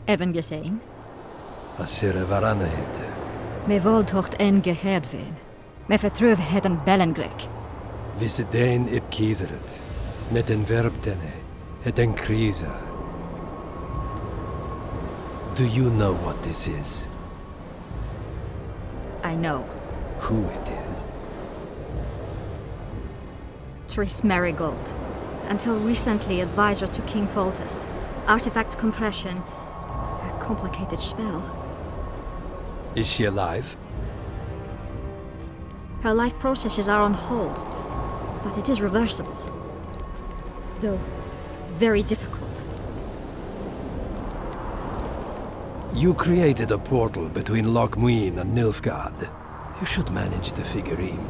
Even gesehen? Asira varanehede. Me voltocht en gehedveen. Me vertruv heden bellengrek. Visse dein ip kieseret. Net en verb denne. Het en krisa. Do you know what this is? I know. Who it is? Triss Marigold. Until recently advisor to King Foltest. Artifact compression. A complicated spell. Is she alive? Her life processes are on hold. But it is reversible. Though, very difficult. You created a portal between Loch Muin and Nilfgaard. You should manage the figurine.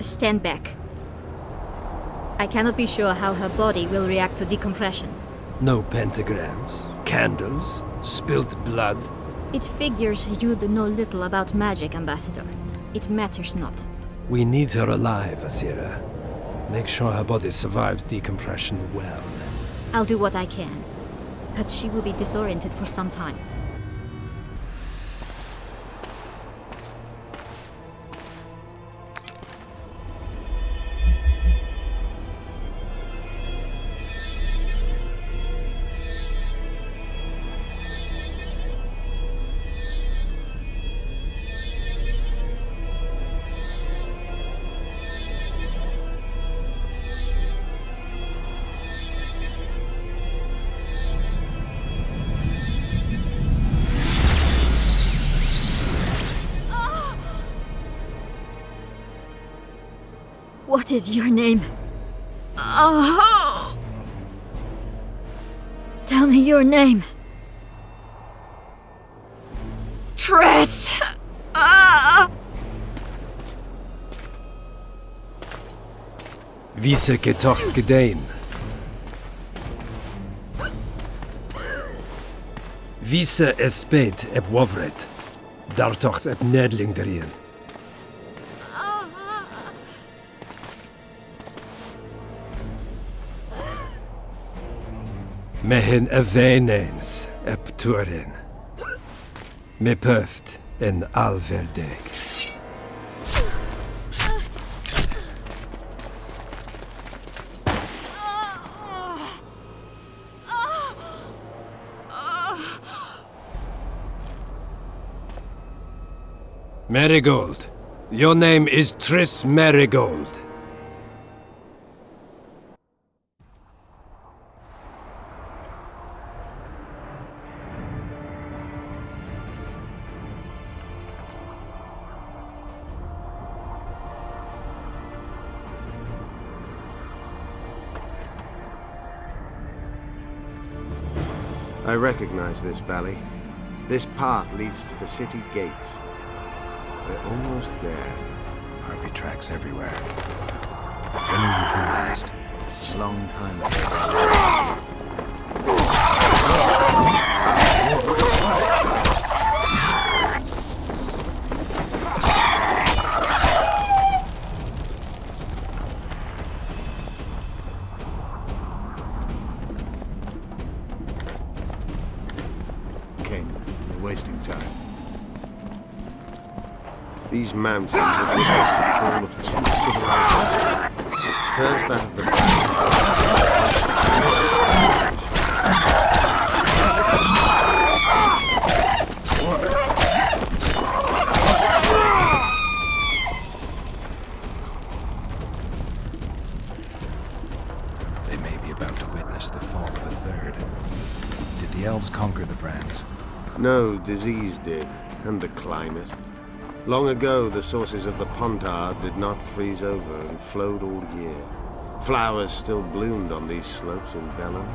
Stand back. I cannot be sure how her body will react to decompression. No pentagrams, candles, spilt blood. It figures you'd know little about magic, Ambassador. It matters not. We need her alive, Asira. Make sure her body survives decompression well. I'll do what I can. But she will be disoriented for some time. What is your name? Oh! Tell me your name. Triss! Visse getocht gedein. Visse espeit eb wovret. Dartocht et nedling derien. Mehen eveneens eb turin. Me pöft en alverdeg. Marigold. Your name is Triss Marigold. I recognize this valley. This path leads to the city gates. We're almost there. Harpy tracks everywhere. When were you here last? A long time ago. King, you're wasting time. These mountains have witnessed the fall of two civilizations. First that of the They may be about to witness the fall of the third. Did the elves conquer the Vrans? No, disease did, and the climate. Long ago, the sources of the Pontar did not freeze over and flowed all year. Flowers still bloomed on these slopes in Velen.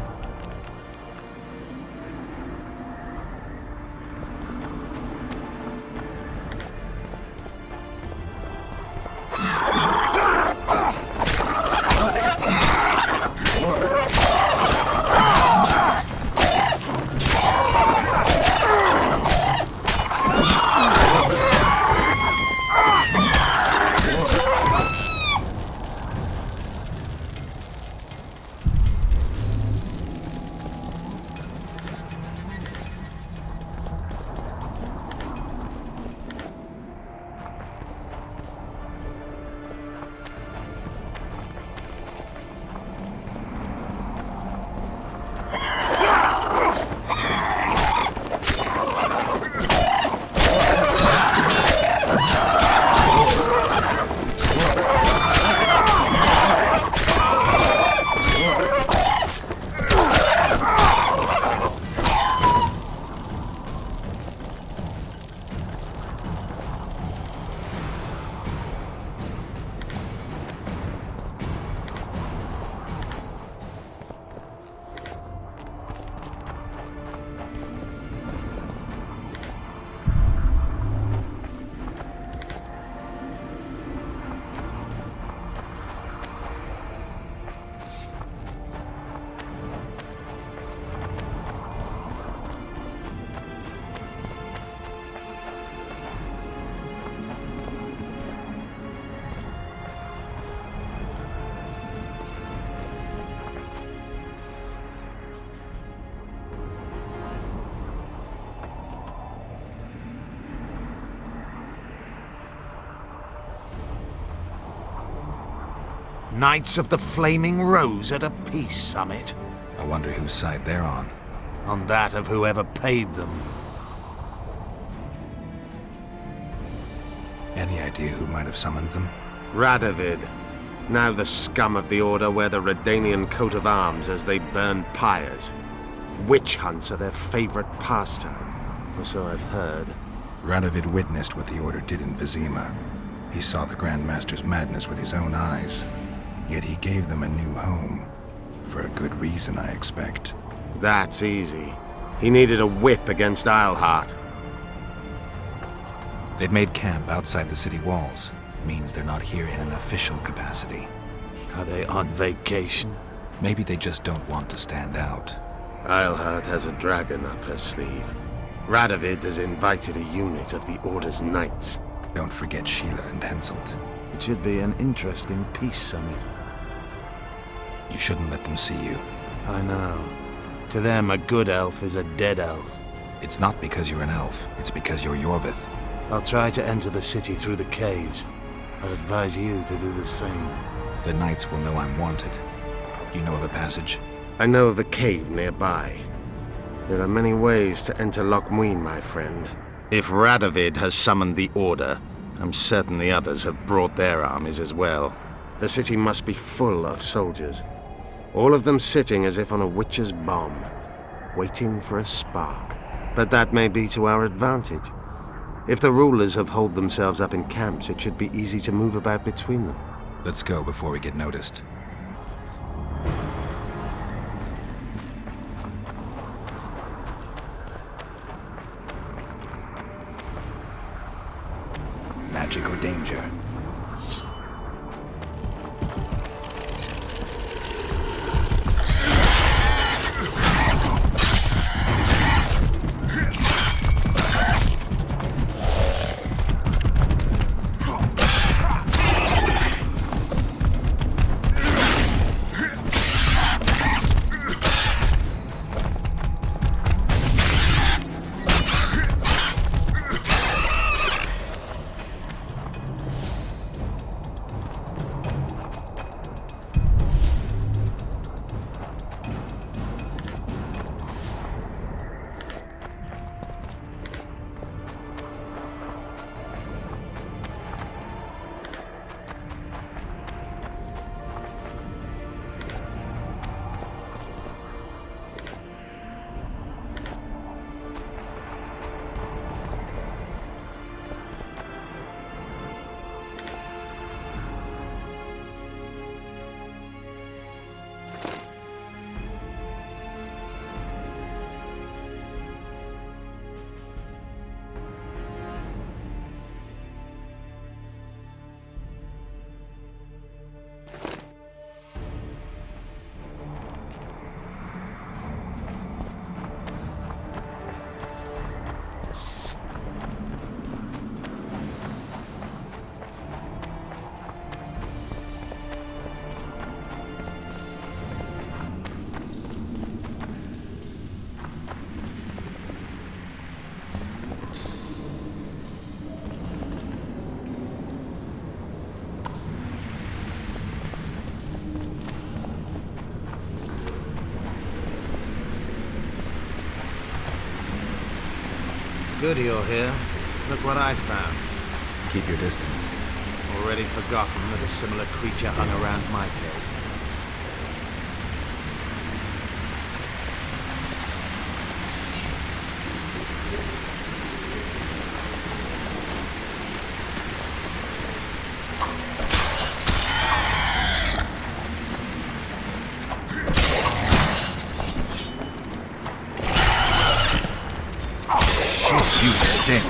Knights of the Flaming Rose at a peace summit. I wonder whose side they're on. On that of whoever paid them. Any idea who might have summoned them? Radovid. Now the scum of the Order wear the Redanian coat of arms as they burn pyres. Witch hunts are their favorite pastime, or so I've heard. Radovid witnessed what the Order did in Vizima. He saw the Grand Master's madness with his own eyes. Yet he gave them a new home. For a good reason, I expect. That's easy. He needed a whip against Isleheart. They've made camp outside the city walls. Means they're not here in an official capacity. Are they on vacation? Maybe they just don't want to stand out. Isleheart has a dragon up her sleeve. Radovid has invited a unit of the Order's knights. Don't forget Sheila and Henselt. It should be an interesting peace summit. You shouldn't let them see you. I know. To them, a good elf is a dead elf. It's not because you're an elf. It's because you're Iorveth. I'll try to enter the city through the caves. I'd advise you to do the same. The knights will know I'm wanted. You know of a passage? I know of a cave nearby. There are many ways to enter Loch Muin, my friend. If Radovid has summoned the Order, I'm certain the others have brought their armies as well. The city must be full of soldiers. All of them sitting as if on a witch's bomb, waiting for a spark. But that may be to our advantage. If the rulers have holed themselves up in camps, it should be easy to move about between them. Let's go before we get noticed. Magic or danger? Good you're here. Look what I found. Keep your distance. Already forgotten that a similar creature hung around my cave. You stink.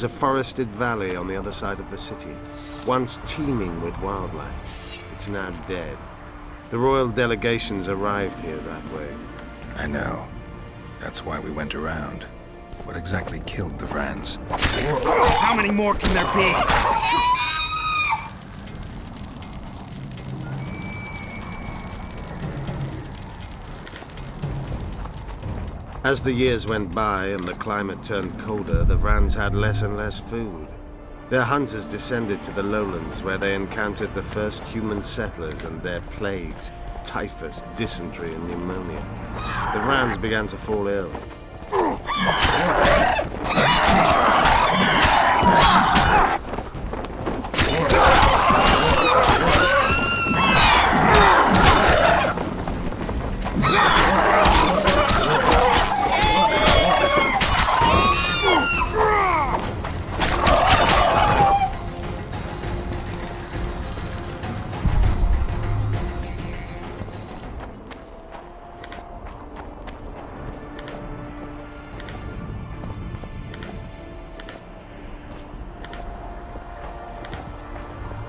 was a forested valley on the other side of the city, once teeming with wildlife. It's now dead. The royal delegations arrived here that way. I know. That's why we went around. What exactly killed the Vrans? How many more can there be? As the years went by and the climate turned colder, the Vrans had less and less food. Their hunters descended to the lowlands where they encountered the first human settlers and their plagues, typhus, dysentery, and pneumonia. The Vrans began to fall ill.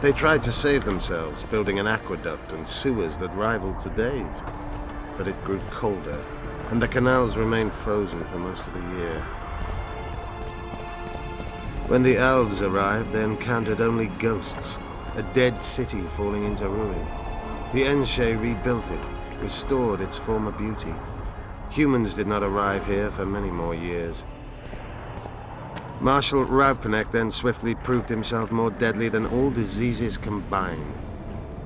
They tried to save themselves, building an aqueduct and sewers that rivaled today's. But it grew colder, and the canals remained frozen for most of the year. When the elves arrived, they encountered only ghosts, a dead city falling into ruin. The Enshe rebuilt it, restored its former beauty. Humans did not arrive here for many more years. Marshal Raupenek then swiftly proved himself more deadly than all diseases combined.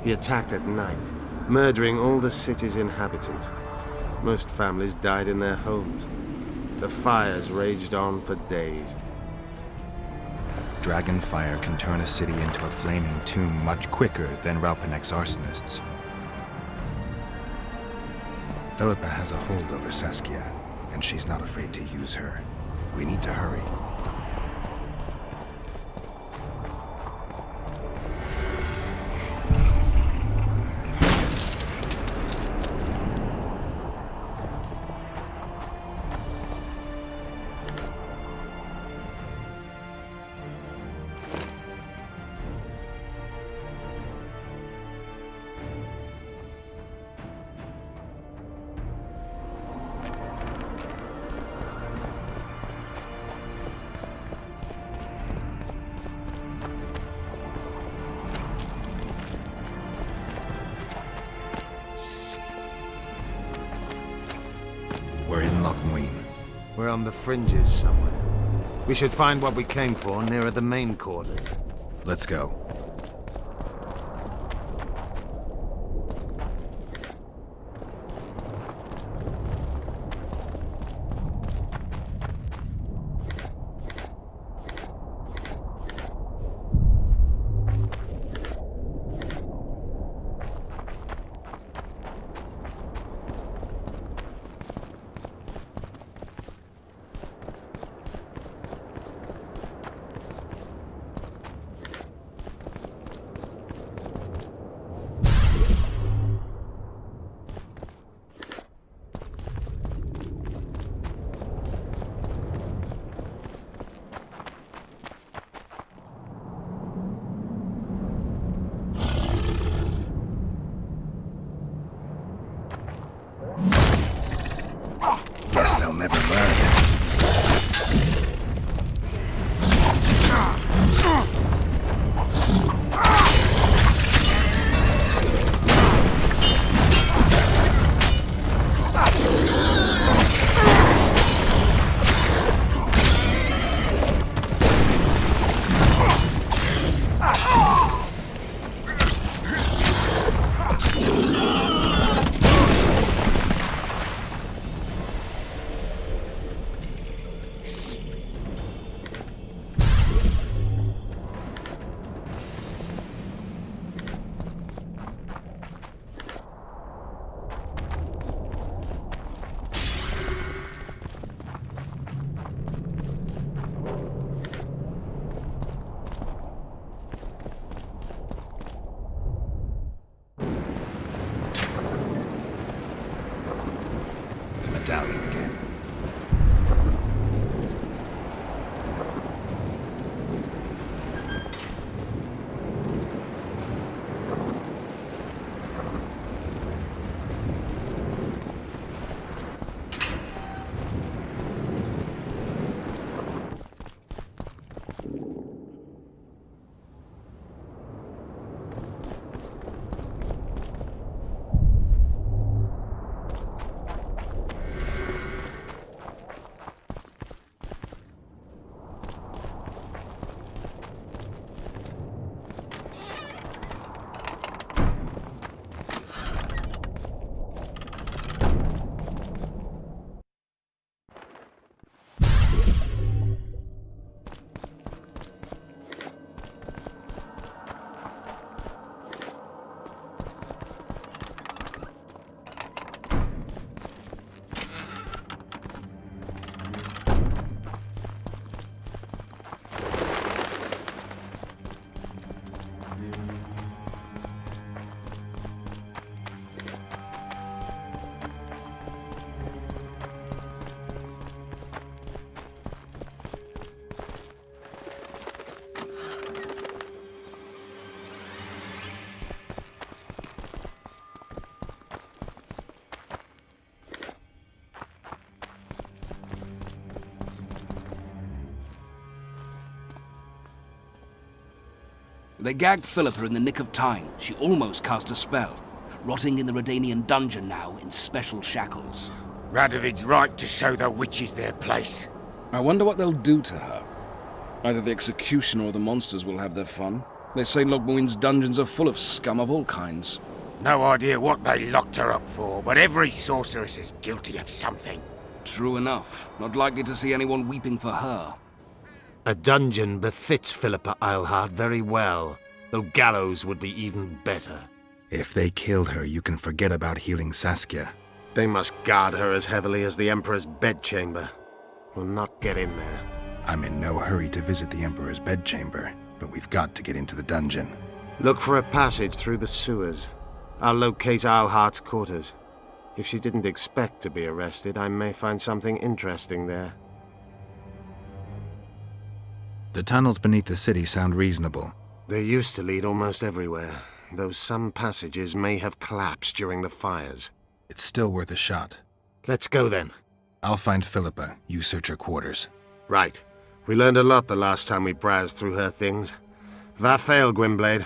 He attacked at night, murdering all the city's inhabitants. Most families died in their homes. The fires raged on for days. Dragon fire can turn a city into a flaming tomb much quicker than Raupenek's arsonists. Philippa has a hold over Saskia, and she's not afraid to use her. We need to hurry. We're in Lochmuin. We're on the fringes somewhere. We should find what we came for nearer the main quarters. Let's go. Guess they'll never learn. Medallion again. They gagged Philippa in the nick of time. She almost cast a spell. Rotting in the Redanian dungeon now in special shackles. Radovid's right to show the witches their place. I wonder what they'll do to her. Either the executioner or the monsters will have their fun. They say Logmuin's dungeons are full of scum of all kinds. No idea what they locked her up for, but every sorceress is guilty of something. True enough. Not likely to see anyone weeping for her. A dungeon befits Philippa Eilhart very well, though gallows would be even better. If they killed her, you can forget about healing Saskia. They must guard her as heavily as the Emperor's bedchamber. We'll not get in there. I'm in no hurry to visit the Emperor's bedchamber, but we've got to get into the dungeon. Look for a passage through the sewers. I'll locate Eilhart's quarters. If she didn't expect to be arrested, I may find something interesting there. The tunnels beneath the city sound reasonable. They used to lead almost everywhere, though some passages may have collapsed during the fires. It's still worth a shot. Let's go then. I'll find Philippa. You search her quarters. Right. We learned a lot the last time we browsed through her things. Va fail, Gwynblade.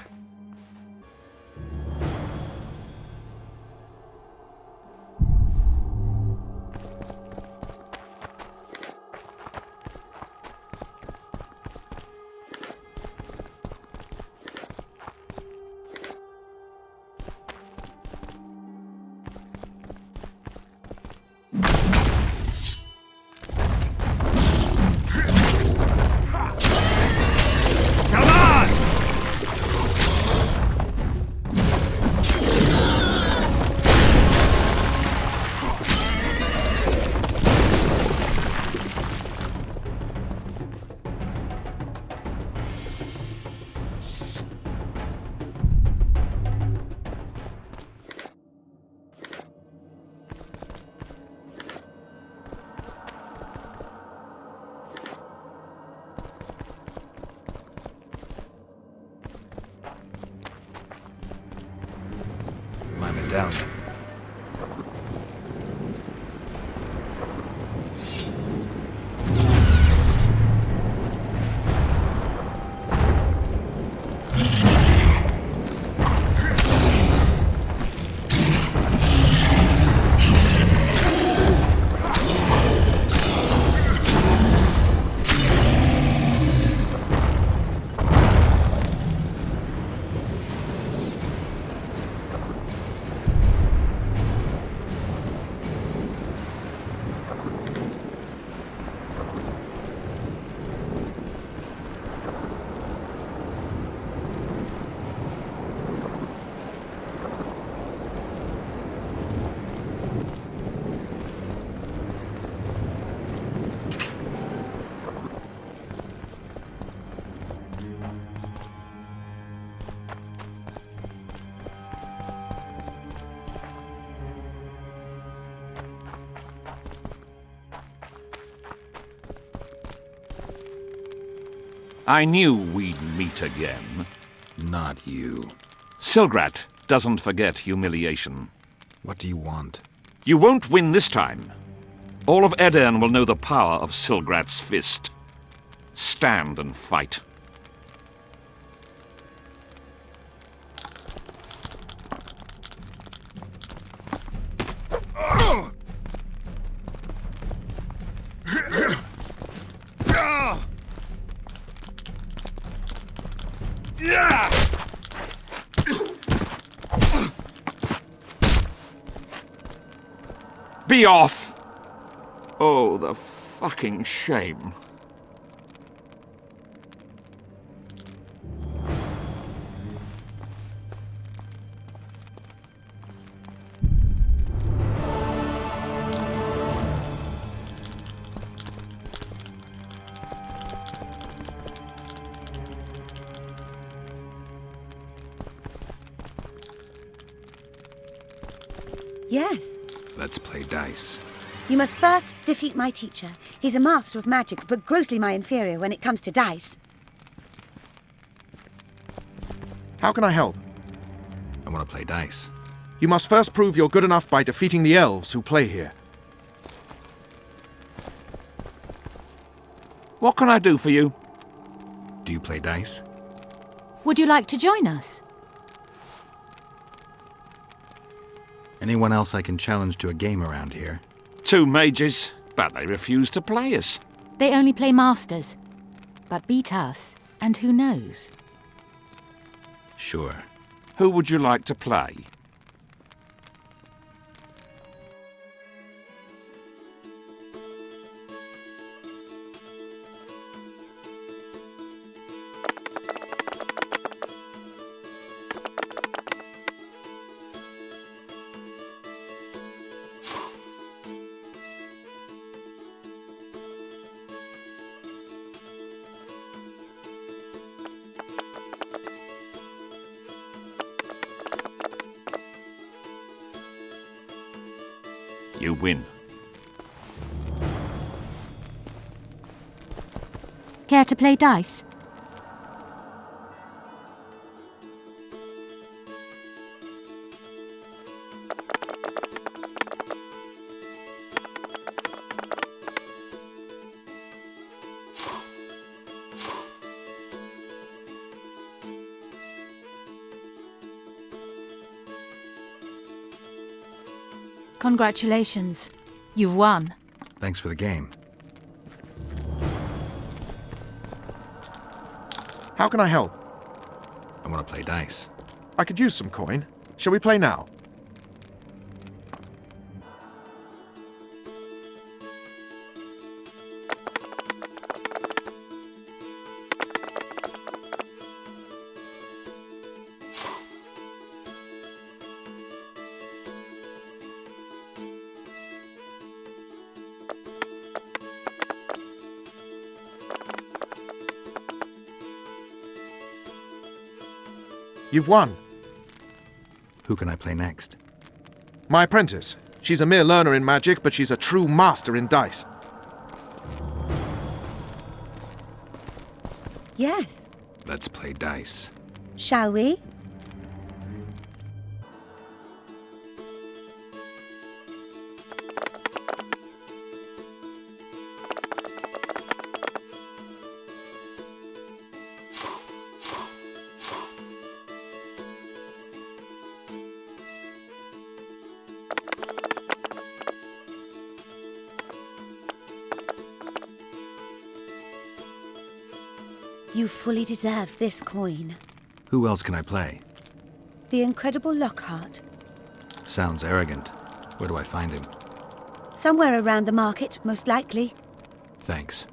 My medallion. I knew we'd meet again. Not you. Silgrat doesn't forget humiliation. What do you want? You won't win this time. All of Edirn will know the power of Silgrat's fist. Stand and fight. Be off! Oh, the fucking shame. Yes. Let's play dice. You must first defeat my teacher. He's a master of magic, but grossly my inferior when it comes to dice. How can I help? I want to play dice. You must first prove you're good enough by defeating the elves who play here. What can I do for you? Do you play dice? Would you like to join us? Anyone else I can challenge to a game around here? 2 mages, but they refuse to play us. They only play masters. But beat us, and who knows? Sure. Who would you like to play? You win. Care to play dice? Congratulations. You've won. Thanks for the game. How can I help? I want to play dice. I could use some coin. Shall we play now? You've won. Who can I play next? My apprentice. She's a mere learner in magic, but she's a true master in dice. Yes. Let's play dice. Shall we? You fully deserve this coin. Who else can I play? The incredible Lockhart. Sounds arrogant. Where do I find him? Somewhere around the market, most likely. Thanks.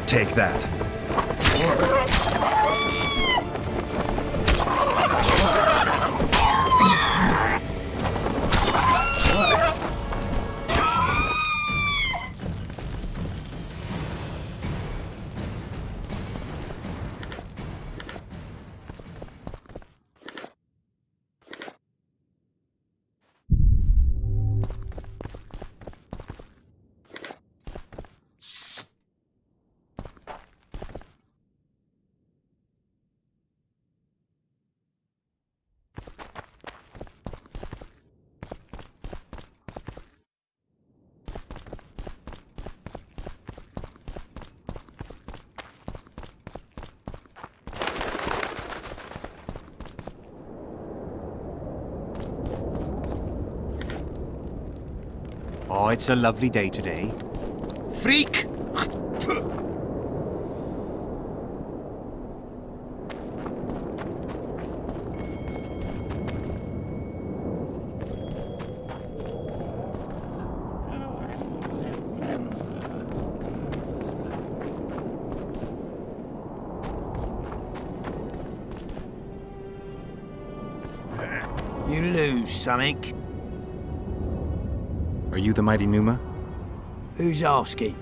Take that. Oh, it's a lovely day today. Freak! You lose something. Are you the mighty Numa? Who's asking?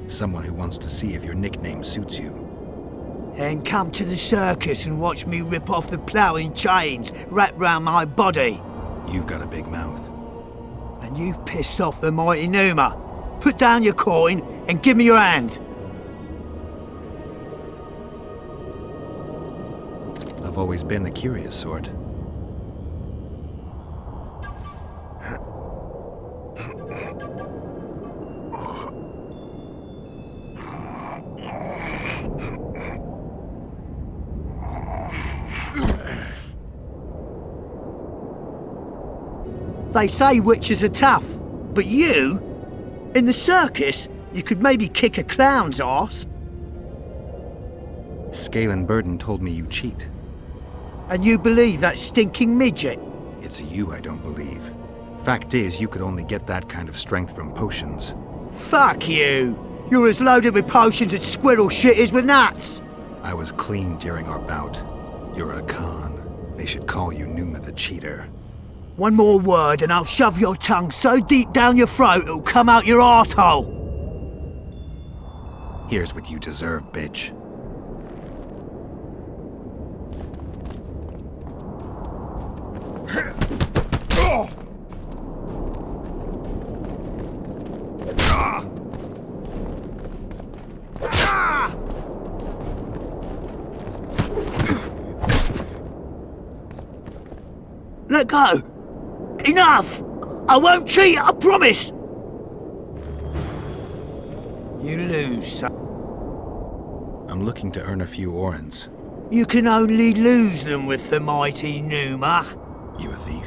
Someone who wants to see if your nickname suits you. And come to the circus and watch me rip off the ploughing chains wrapped round my body. You've got a big mouth. And you've pissed off the mighty Numa. Put down your coin and give me your hand. I've always been the curious sort. They say witches are tough, but you, in the circus, you could maybe kick a clown's arse. Scale and Burden told me you cheat. And you believe that stinking midget? It's you I don't believe. Fact is, you could only get that kind of strength from potions. Fuck you! You're as loaded with potions as squirrel shit is with nuts! I was clean during our bout. You're a con. They should call you Numa the Cheater. One more word and I'll shove your tongue so deep down your throat it'll come out your arsehole. Here's what you deserve, bitch. Let go! Enough! I won't cheat, I promise! You lose, son. I'm looking to earn a few orens. You can only lose them with the mighty Numa. You a thief?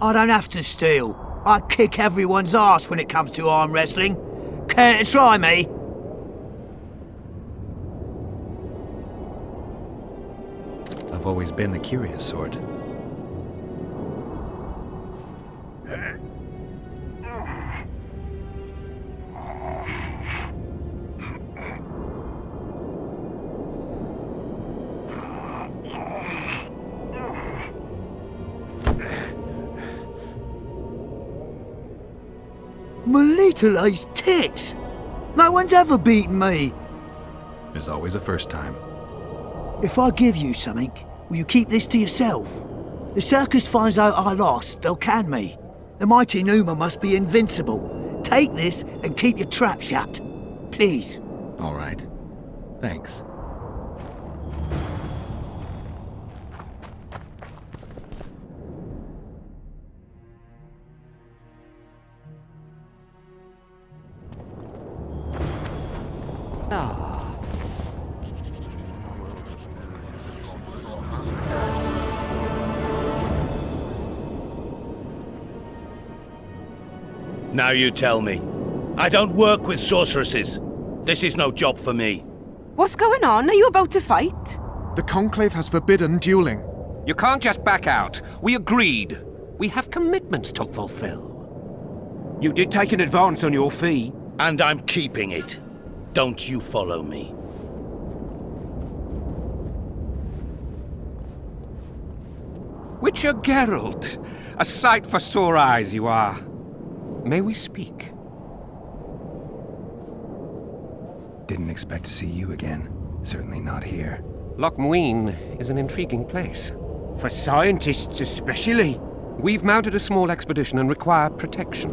I don't have to steal. I kick everyone's ass when it comes to arm wrestling. Care to try me? I've always been the curious sort. My little ace tits! No one's ever beaten me! There's always a first time. If I give you something, will you keep this to yourself? The circus finds out I lost, they'll can me. The mighty Numa must be invincible. Take this and keep your trap shut. Please. All right. Thanks. Now you tell me. I don't work with sorceresses. This is no job for me. What's going on? Are you about to fight? The Conclave has forbidden dueling. You can't just back out. We agreed. We have commitments to fulfill. You did take an advance on your fee. And I'm keeping it. Don't you follow me. Witcher Geralt, a sight for sore eyes you are. May we speak? Didn't expect to see you again. Certainly not here. Loch Muin is an intriguing place. For scientists especially. We've mounted a small expedition and require protection.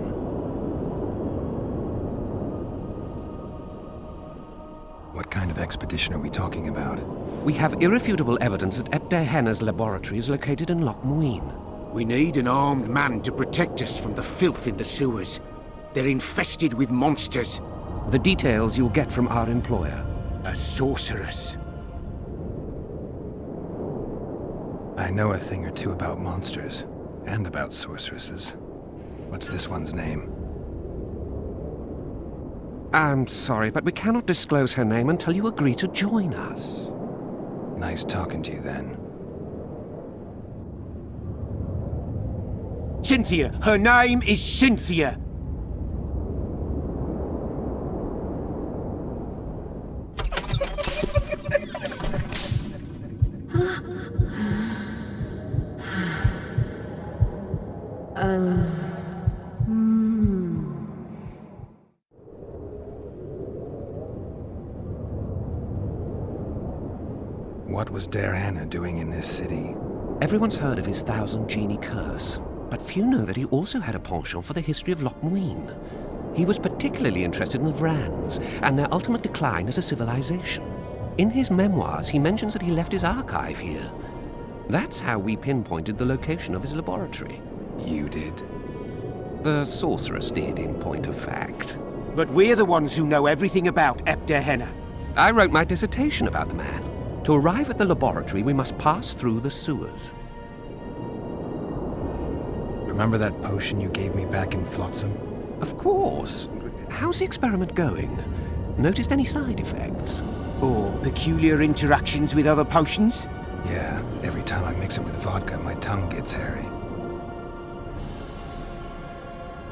What kind of expedition are we talking about? We have irrefutable evidence that Epte Henna's laboratory is located in Loch Muin. We need an armed man to protect us from the filth in the sewers. They're infested with monsters. The details you'll get from our employer. A sorceress. I know a thing or two about monsters, and about sorceresses. What's this one's name? I'm sorry, but we cannot disclose her name until you agree to join us. Nice talking to you then. Cynthia! Her name is Cynthia! What was Derhanna doing in this city? Everyone's heard of his 1,000 genie curse, but few know that he also had a penchant for the history of Loch Muin. He was particularly interested in the Vrans and their ultimate decline as a civilization. In his memoirs, he mentions that he left his archive here. That's how we pinpointed the location of his laboratory. You did? The sorceress did, in point of fact. But we're the ones who know everything about Derhanna. I wrote my dissertation about the man. To arrive at the laboratory, we must pass through the sewers. Remember that potion you gave me back in Flotsam? Of course. How's the experiment going? Noticed any side effects? Or peculiar interactions with other potions? Yeah, every time I mix it with vodka, my tongue gets hairy.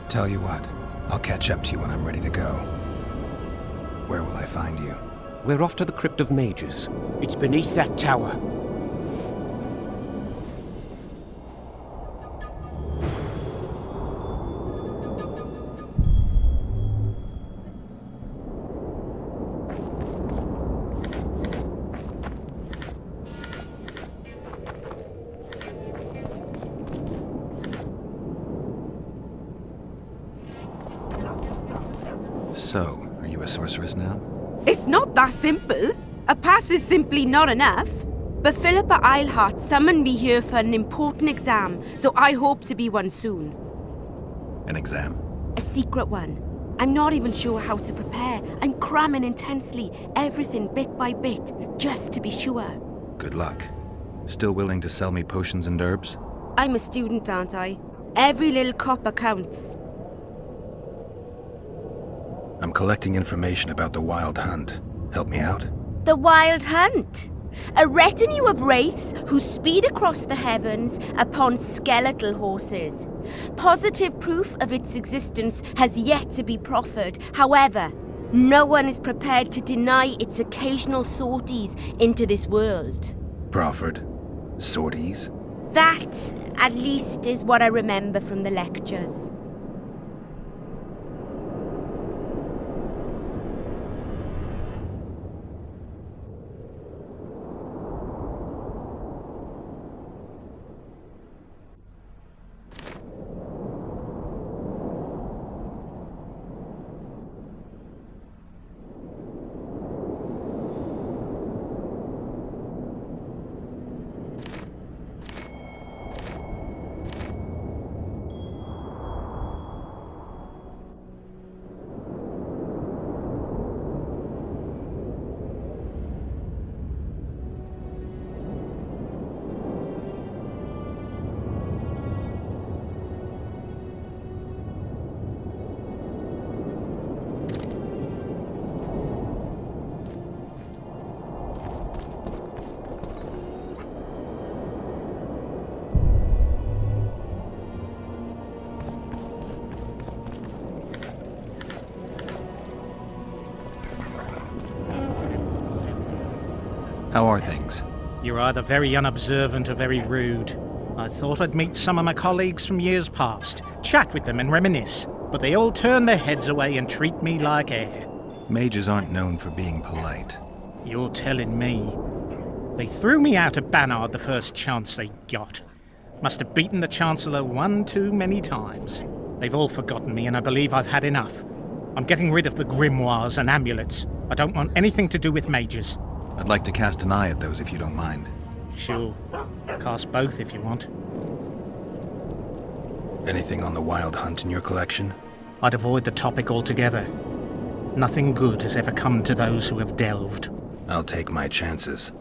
Tell you what, I'll catch up to you when I'm ready to go. Where will I find you? We're off to the Crypt of Mages. It's beneath that tower. So, are you a sorceress now? It's not that simple. A pass is simply not enough. But Philippa Eilhart summoned me here for an important exam, so I hope to be one soon. An exam? A secret one. I'm not even sure how to prepare. I'm cramming intensely, everything bit by bit, just to be sure. Good luck. Still willing to sell me potions and herbs? I'm a student, aren't I? Every little copper counts. I'm collecting information about the Wild Hunt. Help me out? The Wild Hunt. A retinue of wraiths who speed across the heavens upon skeletal horses. Positive proof of its existence has yet to be proffered. However, no one is prepared to deny its occasional sorties into this world. Proffered? Sorties? That, at least, is what I remember from the lectures. How are things? You're either very unobservant or very rude. I thought I'd meet some of my colleagues from years past, chat with them and reminisce, but they all turn their heads away and treat me like air. Mages aren't known for being polite. You're telling me. They threw me out of Banard the first chance they got. Must have beaten the Chancellor one too many times. They've all forgotten me and I believe I've had enough. I'm getting rid of the grimoires and amulets. I don't want anything to do with mages. I'd like to cast an eye at those if you don't mind. Sure. Cast both if you want. Anything on the Wild Hunt in your collection? I'd avoid the topic altogether. Nothing good has ever come to those who have delved. I'll take my chances.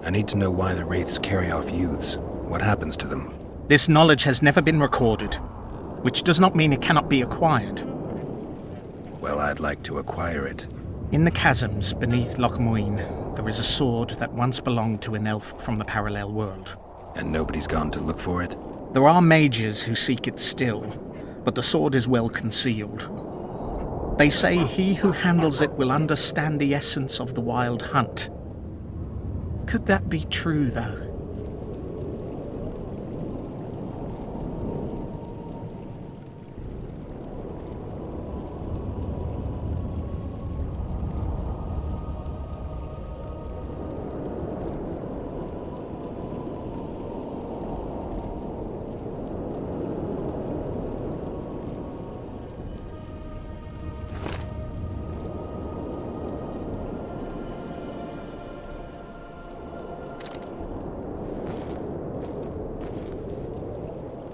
I need to know why the wraiths carry off youths. What happens to them? This knowledge has never been recorded, which does not mean it cannot be acquired. Well, I'd like to acquire it. In the chasms beneath Loch Muin, there is a sword that once belonged to an elf from the parallel world. And nobody's gone to look for it? There are mages who seek it still, but the sword is well concealed. They say he who handles it will understand the essence of the Wild Hunt. Could that be true, though?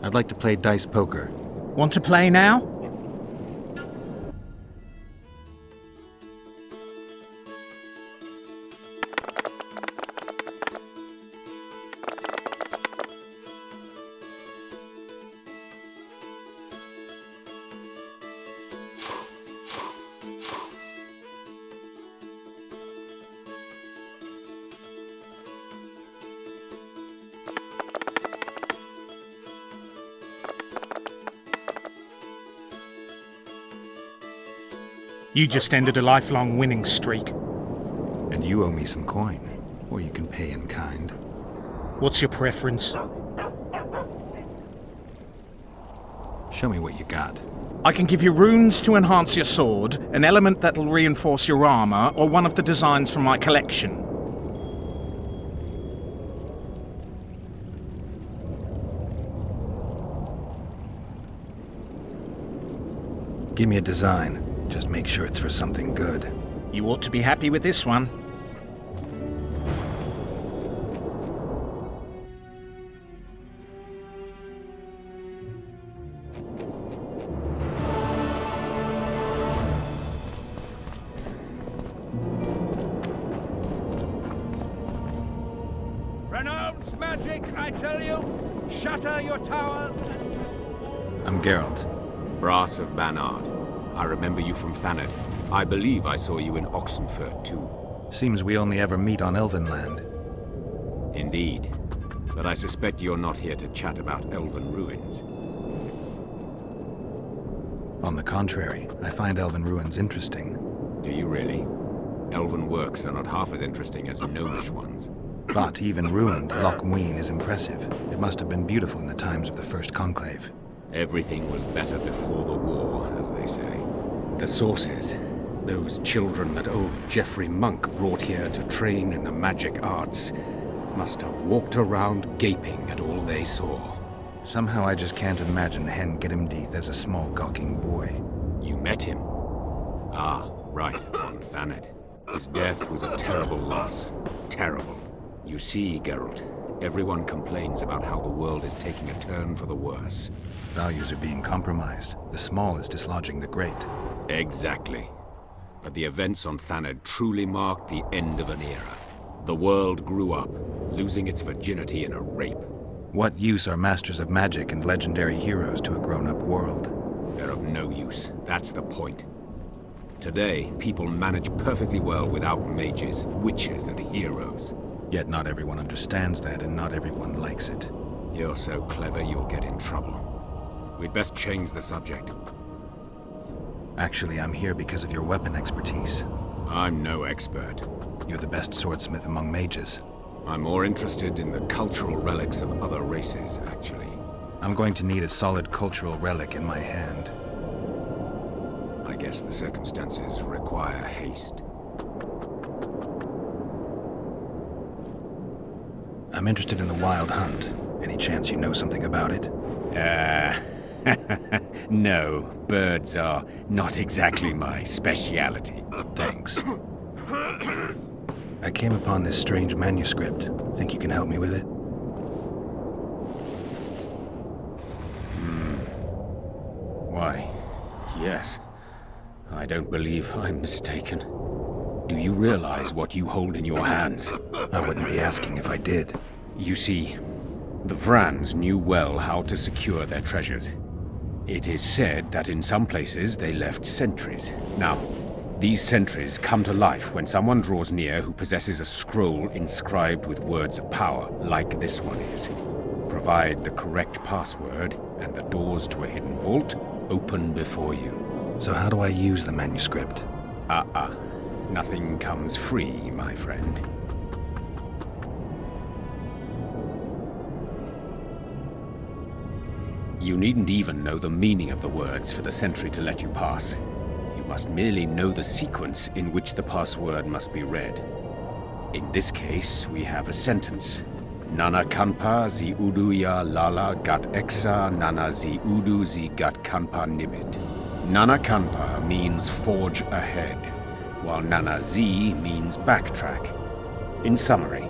I'd like to play dice poker. Want to play now? You just ended a lifelong winning streak. And you owe me some coin, or you can pay in kind. What's your preference? Show me what you got. I can give you runes to enhance your sword, an element that'll reinforce your armor, or one of the designs from my collection. Give me a design. Just make sure it's for something good. You ought to be happy with this one. Renounce magic, I tell you! Shatter your towers! I'm Geralt. Brass of Banard. I remember you from Thanedd. I believe I saw you in Oxenfurt, too. Seems we only ever meet on Elvenland. Indeed. But I suspect you're not here to chat about elven ruins. On the contrary, I find elven ruins interesting. Do you really? Elven works are not half as interesting as gnomish ones. But even ruined, Loch Muin is impressive. It must have been beautiful in the times of the First Conclave. Everything was better before the war, as they say. The sources. Those children that old Geoffrey Monk brought here to train in the magic arts must have walked around gaping at all they saw. Somehow I just can't imagine Hen Gedimdeath as a small gawking boy. You met him? Ah, right, on Thanedd. His death was a terrible loss. Terrible. You see, Geralt, everyone complains about how the world is taking a turn for the worse. Values are being compromised. The small is dislodging the great. Exactly. But the events on Thanedd truly marked the end of an era. The world grew up, losing its virginity in a rape. What use are masters of magic and legendary heroes to a grown-up world? They're of no use. That's the point. Today, people manage perfectly well without mages, witches, and heroes. Yet not everyone understands that, and not everyone likes it. You're so clever you'll get in trouble. We'd best change the subject. Actually, I'm here because of your weapon expertise. I'm no expert. You're the best swordsmith among mages. I'm more interested in the cultural relics of other races, actually. I'm going to need a solid cultural relic in my hand. I guess the circumstances require haste. I'm interested in the Wild Hunt. Any chance you know something about it? No, birds are not exactly my speciality. Thanks. I came upon this strange manuscript. Think you can help me with it? Why, yes. I don't believe I'm mistaken. Do you realize what you hold in your hands? I wouldn't be asking if I did. You see, the Vrans knew well how to secure their treasures. It is said that in some places they left sentries. Now, these sentries come to life when someone draws near who possesses a scroll inscribed with words of power, like this one is. Provide the correct password, and the doors to a hidden vault open before you. So how do I use the manuscript? Nothing comes free, my friend. You needn't even know the meaning of the words for the sentry to let you pass. You must merely know the sequence in which the password must be read. In this case, we have a sentence. Nana kanpa zi udu ya lala gat exa nana zi udu zi gat kanpa nimid. Nana kanpa means forge ahead, while Nana Z means backtrack. In summary,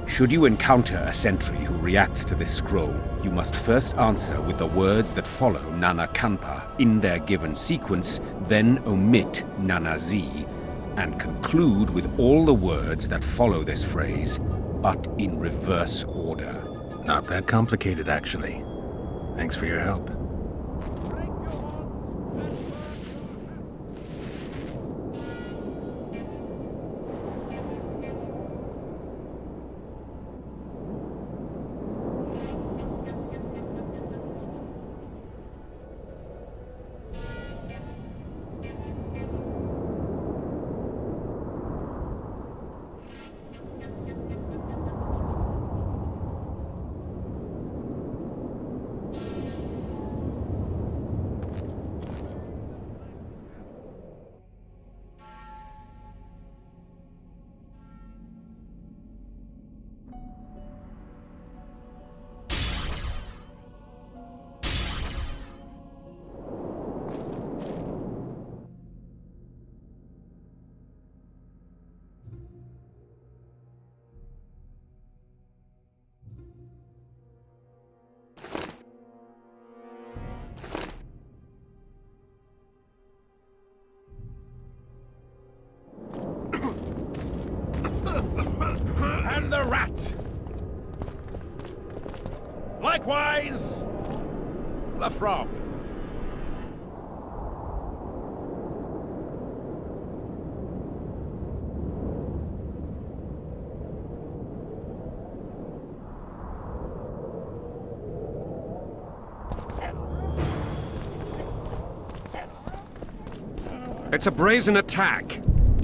Should you encounter a sentry who reacts to this scroll, you must first answer with the words that follow Nana Kanpa in their given sequence, then omit Nana Z, and conclude with all the words that follow this phrase, but in reverse order. Not that complicated, actually. Thanks for your help. And the rat! Likewise, the frog. It's a brazen attack.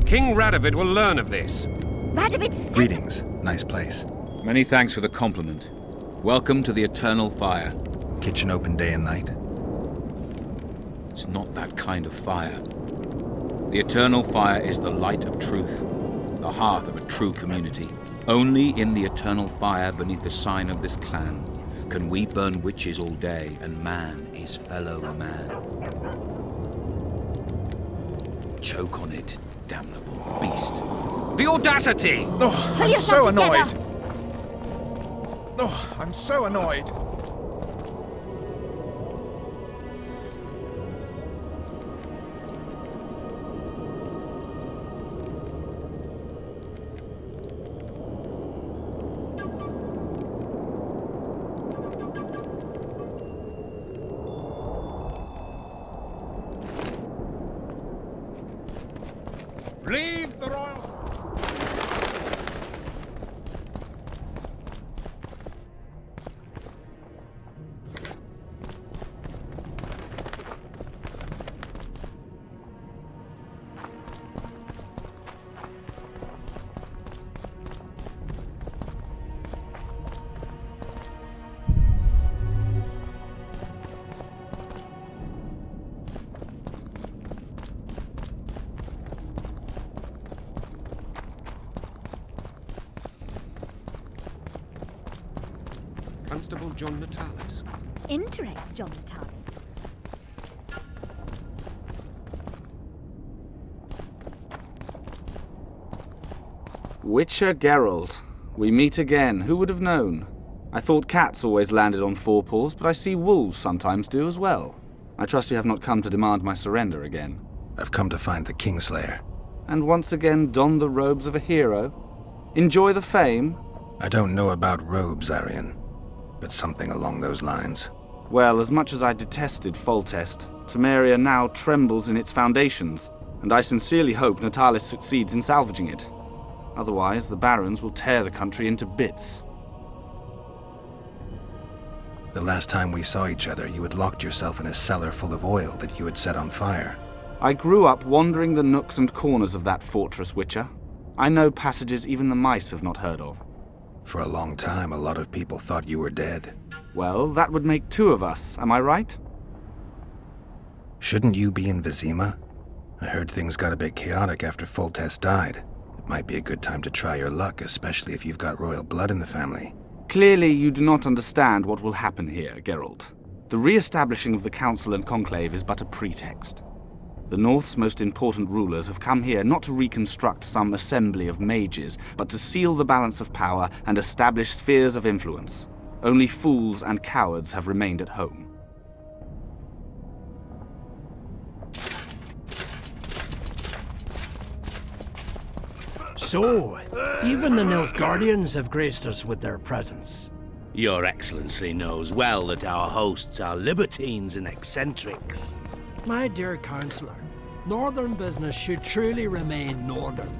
King Radovid will learn of this. Radovid's... Greetings. Nice place. Many thanks for the compliment. Welcome to the Eternal Fire. Kitchen open day and night? It's not that kind of fire. The Eternal Fire is the light of truth, the hearth of a true community. Only in the Eternal Fire beneath the sign of this clan can we burn witches all day and man is fellow man. Choke on it, damnable beast. The audacity! Oh, I'm so annoyed. Oh, I'm so annoyed. Leave the royal... Constable John Natalis. Interest, John Natalis. Witcher Geralt. We meet again. Who would have known? I thought cats always landed on four paws, but I see wolves sometimes do as well. I trust you have not come to demand my surrender again. I've come to find the Kingslayer. And once again don the robes of a hero? Enjoy the fame? I don't know about robes, Arian, but something along those lines. Well, as much as I detested Foltest, Temeria now trembles in its foundations, and I sincerely hope Natalis succeeds in salvaging it. Otherwise, the barons will tear the country into bits. The last time we saw each other, you had locked yourself in a cellar full of oil that you had set on fire. I grew up wandering the nooks and corners of that fortress, Witcher. I know passages even the mice have not heard of. For a long time, a lot of people thought you were dead. Well, that would make two of us, am I right? Shouldn't you be in Vizima? I heard things got a bit chaotic after Foltest died. It might be a good time to try your luck, especially if you've got royal blood in the family. Clearly you do not understand what will happen here, Geralt. The re-establishing of the Council and Conclave is but a pretext. The North's most important rulers have come here not to reconstruct some assembly of mages, but to seal the balance of power and establish spheres of influence. Only fools and cowards have remained at home. So, even the Nilfgaardians have graced us with their presence. Your Excellency knows well that our hosts are libertines and eccentrics. My dear Councillor, Northern business should truly remain Northern.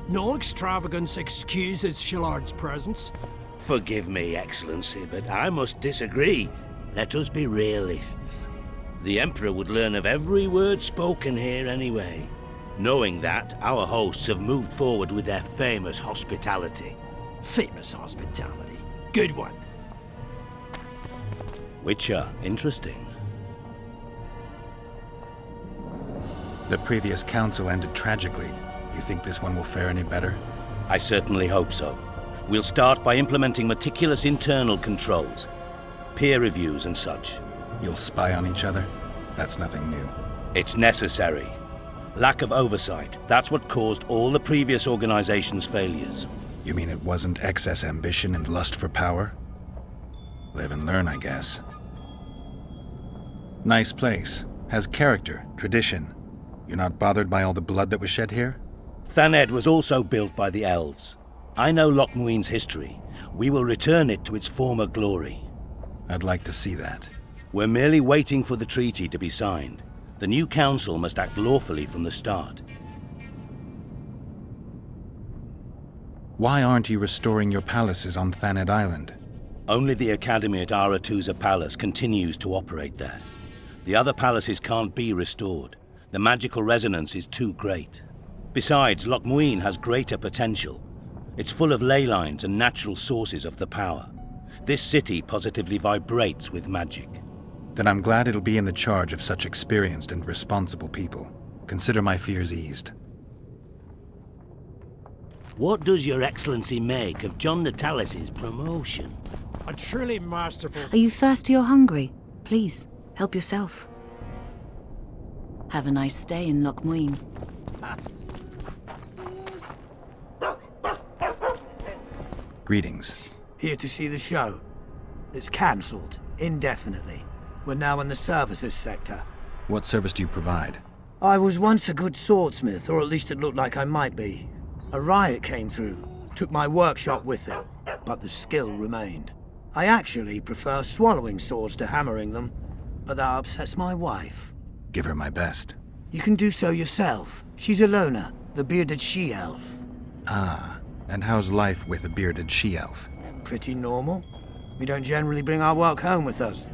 No extravagance excuses Shillard's presence. Forgive me, Excellency, but I must disagree. Let us be realists. The Emperor would learn of every word spoken here anyway. Knowing that, our hosts have moved forward with their famous hospitality. Famous hospitality. Good one. Witcher, interesting. The previous council ended tragically. You think this one will fare any better? I certainly hope so. We'll start by implementing meticulous internal controls, peer reviews and such. You'll spy on each other? That's nothing new. It's necessary. Lack of oversight, that's what caused all the previous organization's failures. You mean it wasn't excess ambition and lust for power? Live and learn, I guess. Nice place. Has character, tradition. You're not bothered by all the blood that was shed here? Thaned was also built by the elves. I know Loch Muin's history. We will return it to its former glory. I'd like to see that. We're merely waiting for the treaty to be signed. The new council must act lawfully from the start. Why aren't you restoring your palaces on Thaned Island? Only the Academy at Aratuza Palace continues to operate there. The other palaces can't be restored. The magical resonance is too great. Besides, Loch Muin has greater potential. It's full of ley lines and natural sources of the power. This city positively vibrates with magic. Then I'm glad it'll be in the charge of such experienced and responsible people. Consider my fears eased. What does Your Excellency make of John Natalis's promotion? A truly masterful... Are you thirsty or hungry? Please, help yourself. Have a nice stay in Loch Muin. Greetings. Here to see the show. It's cancelled, indefinitely. We're now in the services sector. What service do you provide? I was once a good swordsmith, or at least it looked like I might be. A riot came through, took my workshop with it, but the skill remained. I actually prefer swallowing swords to hammering them, but that upsets my wife. Give her my best. You can do so yourself. She's Ilona, the bearded she-elf. Ah, and how's life with a bearded she-elf? Pretty normal. We don't generally bring our work home with us.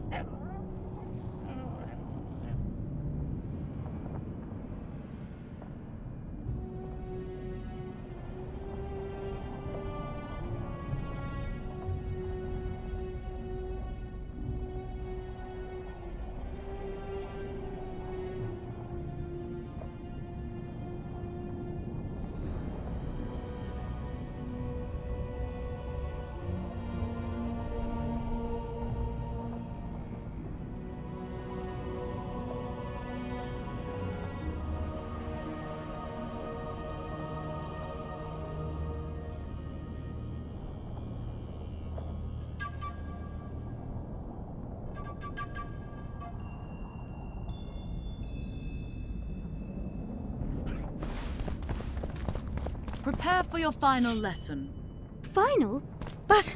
Prepare for your final lesson. Final? But...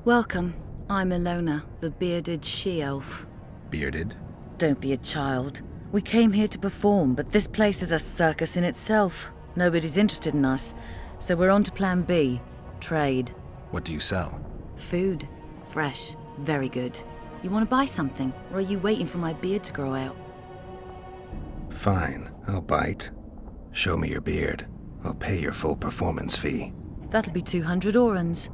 Welcome. I'm Ilona, the bearded she-elf. Bearded? Don't be a child. We came here to perform, but this place is a circus in itself. Nobody's interested in us, so we're on to plan B. Trade. What do you sell? Food. Fresh. Very good. You want to buy something, or are you waiting for my beard to grow out? Fine, I'll bite. Show me your beard. I'll pay your full performance fee. That'll be 200 orans.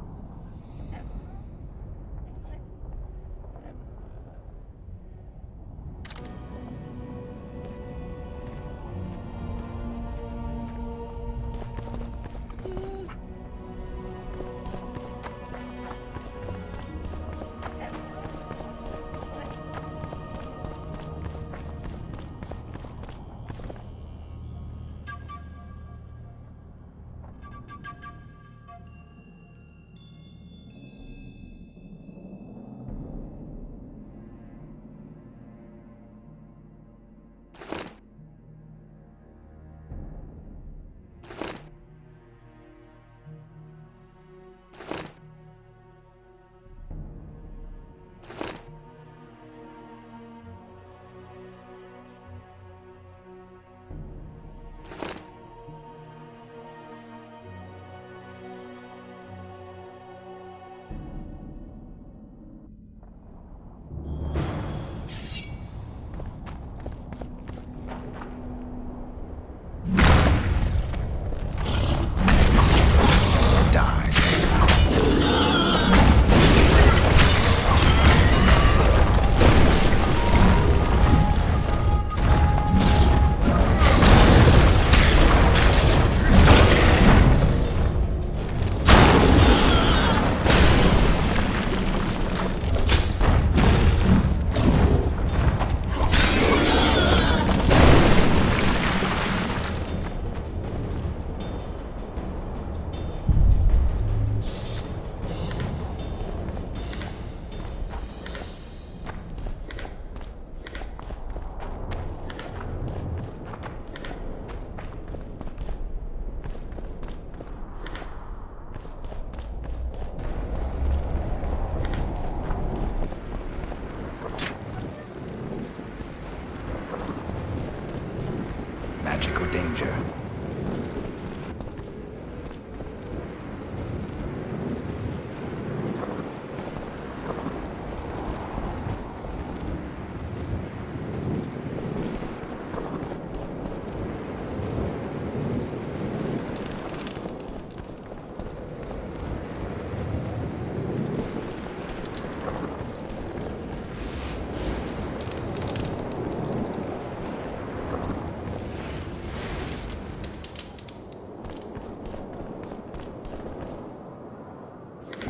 magic or danger.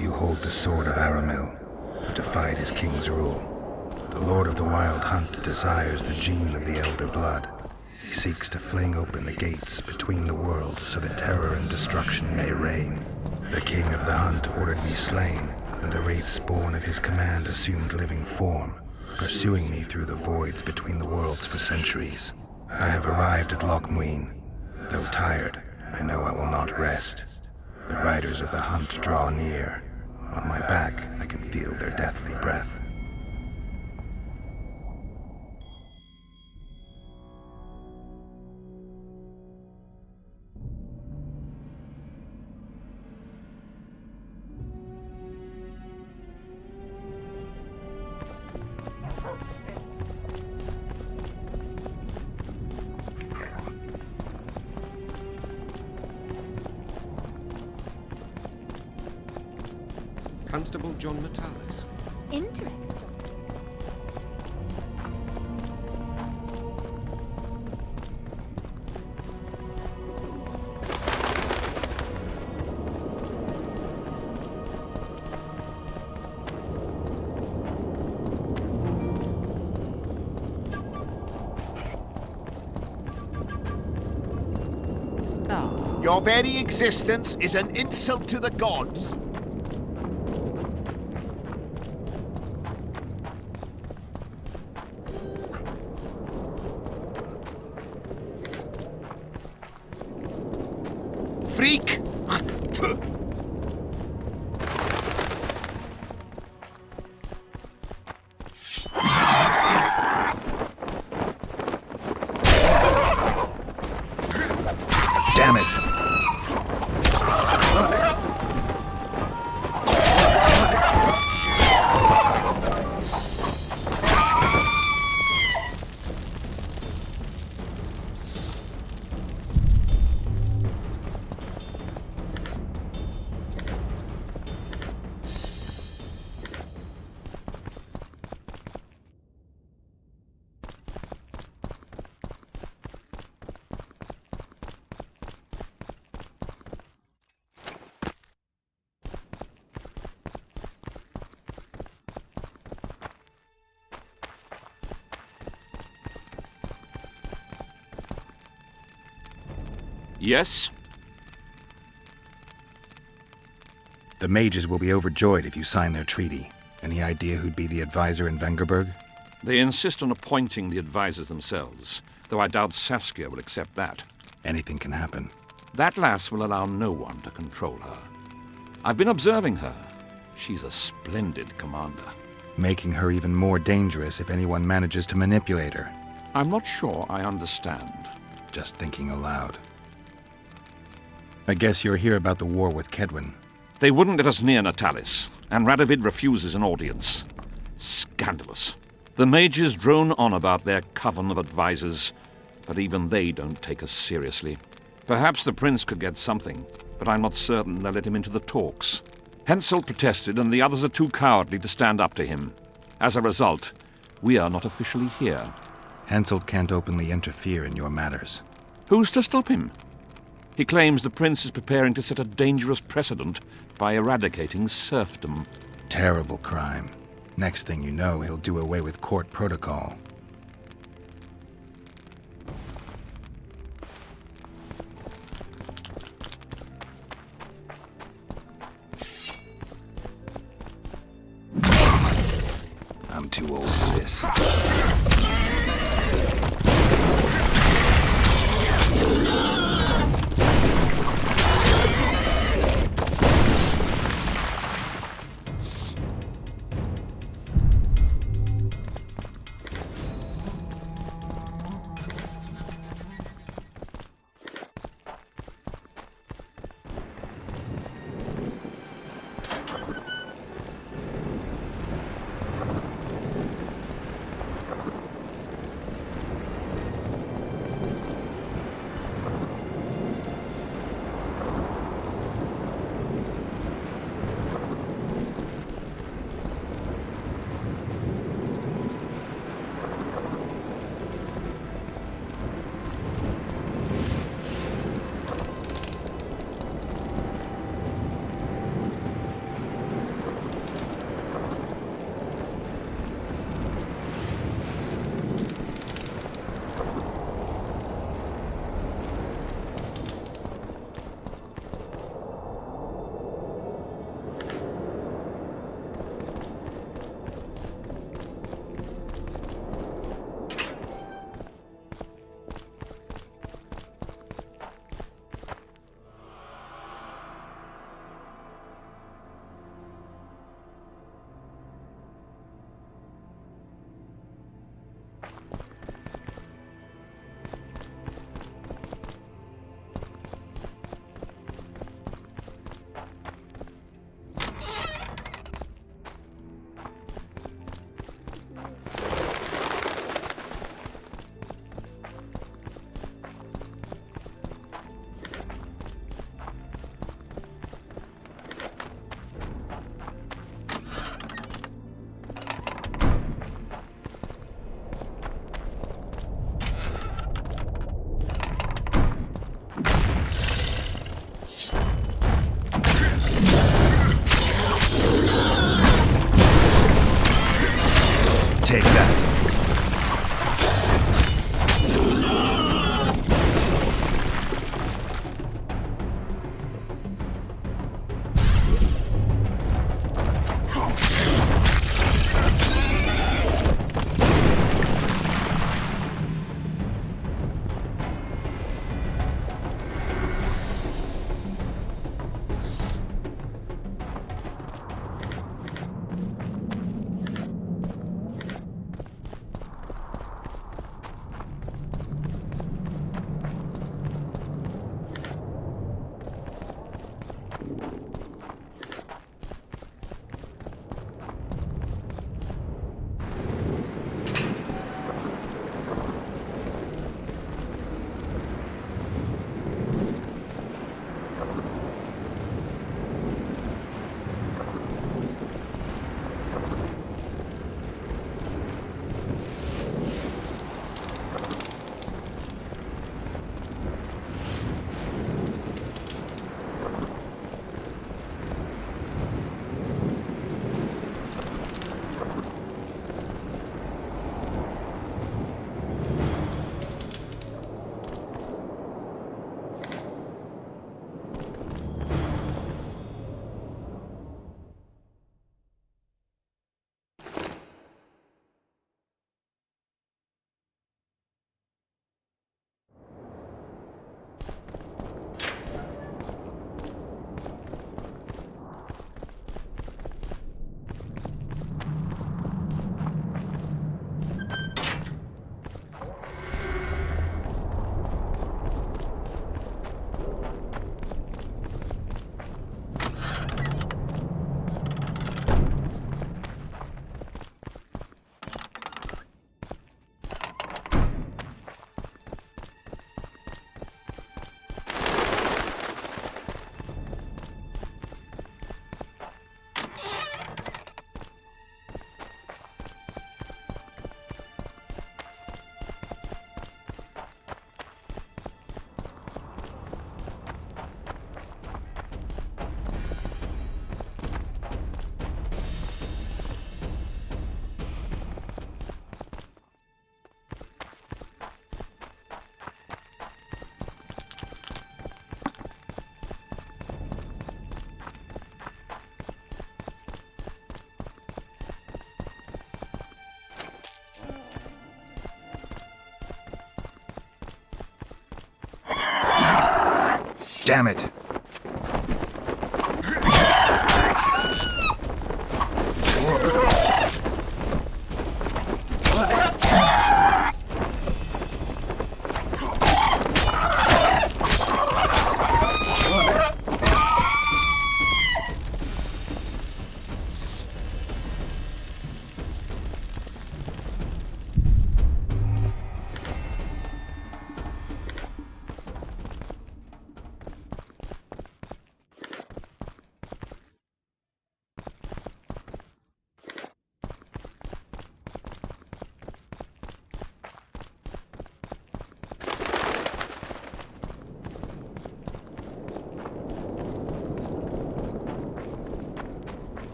You hold the sword of Aramil, who defied his king's rule. The Lord of the Wild Hunt desires the gene of the Elder Blood. He seeks to fling open the gates between the worlds so that terror and destruction may reign. The King of the Hunt ordered me slain, and the wraiths born of his command assumed living form, pursuing me through the voids between the worlds for centuries. I have arrived at Loch Muin. Though tired, I know I will not rest. The riders of the hunt draw near. On my back, I can feel their deathly breath. Constable John Natalis. Interesting. Your very existence is an insult to the gods. Freak! Damn it! Yes? The mages will be overjoyed if you sign their treaty. Any idea who'd be the advisor in Vengerberg? They insist on appointing the advisors themselves, though I doubt Saskia will accept that. Anything can happen. That lass will allow no one to control her. I've been observing her. She's a splendid commander. Making her even more dangerous if anyone manages to manipulate her. I'm not sure I understand. Just thinking aloud. I guess you're here about the war with Kedwin. They wouldn't let us near Natalis, and Radovid refuses an audience. Scandalous. The mages drone on about their coven of advisors, but even they don't take us seriously. Perhaps the prince could get something, but I'm not certain they'll let him into the talks. Hensel protested, and the others are too cowardly to stand up to him. As a result, we are not officially here. Hensel can't openly interfere in your matters. Who's to stop him? He claims the prince is preparing to set a dangerous precedent by eradicating serfdom. Terrible crime. Next thing you know, he'll do away with court protocol. I'm too old for this. Take that. Damn it!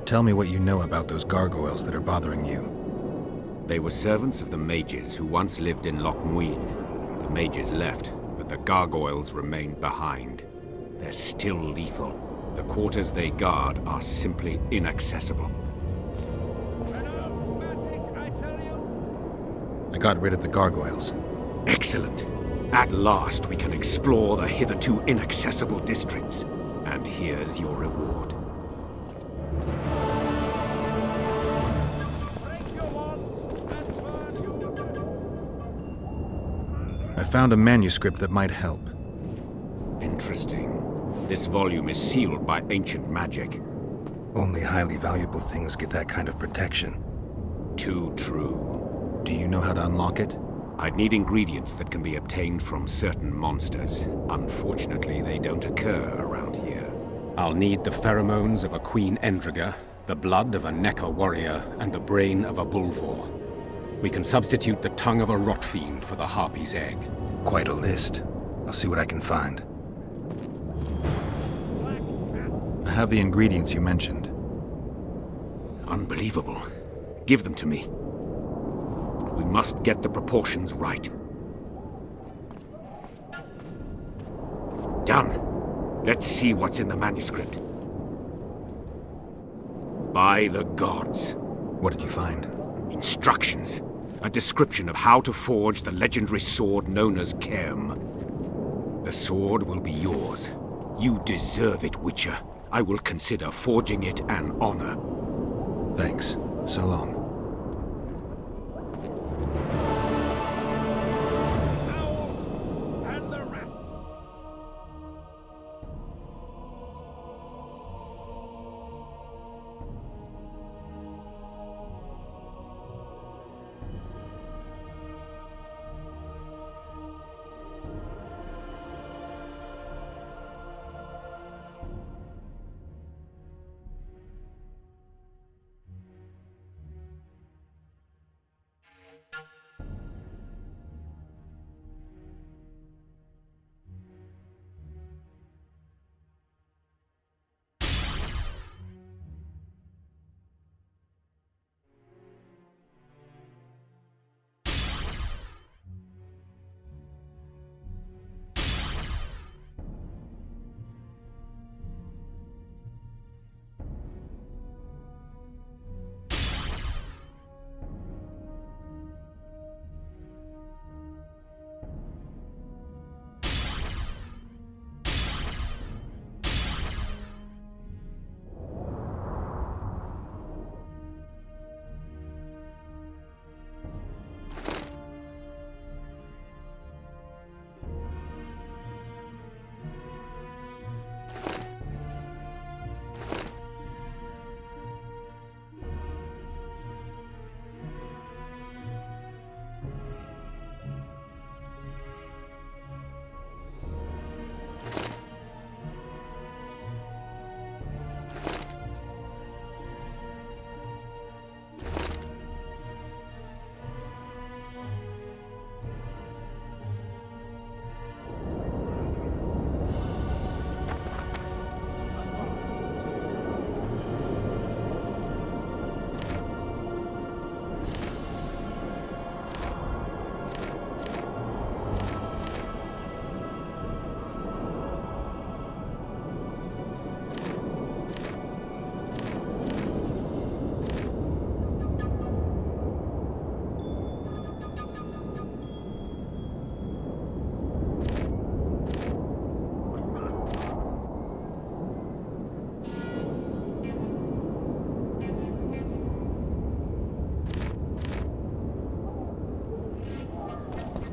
Tell me what you know about those gargoyles that are bothering you. They were servants of the mages who once lived in Loch Muin. The mages left, but the gargoyles remained behind. They're still lethal. The quarters they guard are simply inaccessible. I got rid of the gargoyles. Excellent. At last we can explore the hitherto inaccessible districts. And here's your reward. I found a manuscript that might help. Interesting. This volume is sealed by ancient magic. Only highly valuable things get that kind of protection. Too true. Do you know how to unlock it? I'd need ingredients that can be obtained from certain monsters. Unfortunately, they don't occur around here. I'll need the pheromones of a Queen Endriga, the blood of a Necker warrior, and the brain of a Bulvor. We can substitute the tongue of a rot fiend for the harpy's egg. Quite a list. I'll see what I can find. I have the ingredients you mentioned. Unbelievable. Give them to me. We must get the proportions right. Done. Let's see what's in the manuscript. By the gods. What did you find? Instructions. A description of how to forge the legendary sword known as Cairn. The sword will be yours. You deserve it, Witcher. I will consider forging it an honor. Thanks. So long.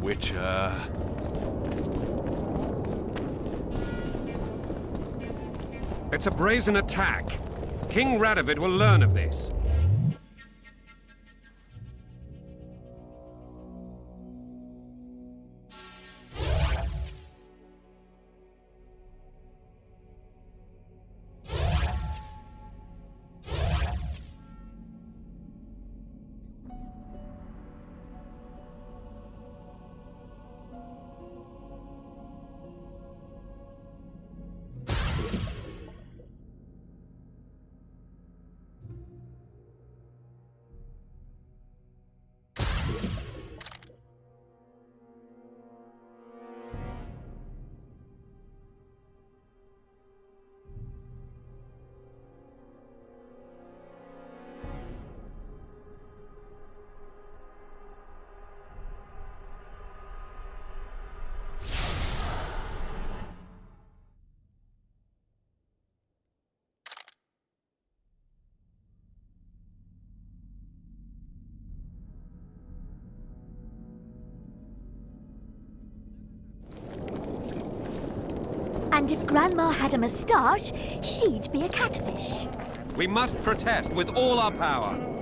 Witcher. It's a brazen attack. King Radovid will learn of this. And if Grandma had a moustache, she'd be a catfish. We must protest with all our power.